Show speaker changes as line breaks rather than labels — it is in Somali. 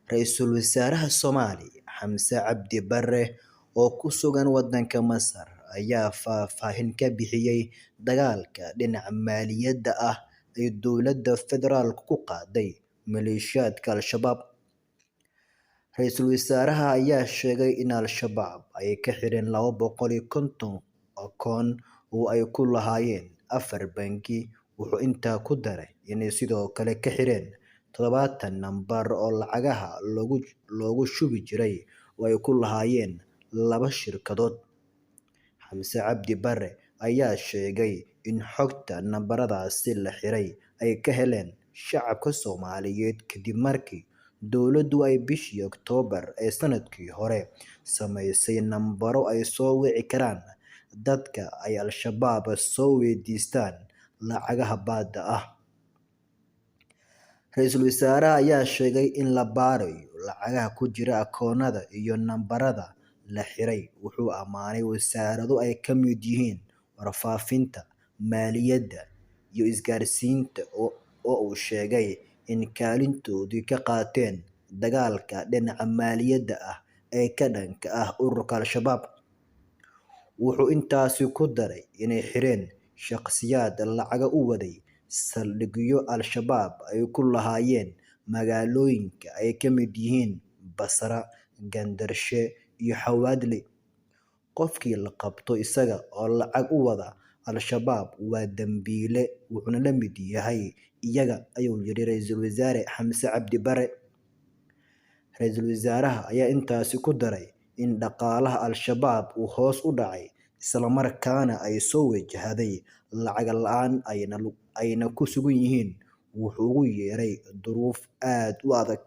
Ra'iisul Wasaaraha Soomaaliya Xamse Cabdi Barre oo ku sugan waddanka Masar ayaa faahfaahin ka bixiyay dagaalka dhinaca maaliyadda ah ee dowladda federaalku ku qaaday maleeshiyaadka Al-Shabaab. Ra'iisul Wasaaraha ayaa sheegay in Al-Shabaab ay ka xireen 250 akoon oo ay ku lahaayeen 4 bangi. Wuxuu intaa ku daray inay sidoo kale ka xireen 70 nambar oo lacagaha loogu shubi jiray oo ay ku lahaayeen 2 shirkadood. Xamse Cabdi Barre ayaa sheegay in xogta nambaradaasi la xiray ay ka heleen shacabka Soomaaliyeed kadib markii dowladdu ay bishii Oktoobar ee sanadkii hore samaysay nambaro ay soo wici karaan dadka ay Al-Shabaab soo weydiistaan lacagaha baadda ah. Ra'iisul Wasaaraha ayaa sheegay in la baarayo lacagaha ku jira akoonnada iyo nambarada la xiray. Wuxuu ammaanay wasaarado ay ka mid yihiin warfaafinta, maaliyadda, iyo isgaarsiinta oo uu sheegay in kaalintoodii ka qaateen dagaalka dhinaca maaliyadda ah ee ka dhanka ah ururka Al-Shabaab. Wuxuu intaasi ku daray inay xireen shaqsiyaad lacago u waday saldhigyo Al-Shabaab ay ku lahaayeen magaalooyinka ay ka mid yihiin Basra, Gandarshe iyo Xawadle. Qofkii la qabto isaga oo lacag u wada Al-Shabaab waa dambiile, wuxuuna la mid yahay iyaga, ayuu yiri Ra'iisul Wasaare Xamse Cabdi Barre. Ra'iisul Wasaaraha ayaa intaasi ku daray in dhaqaalaha Al-Shabaab uu hoos u dhacay isla markaana ay soo wajahday lacag la'aan ayna ku sugan yihiin wuxuu ugu yeeray duruuf aad u adag.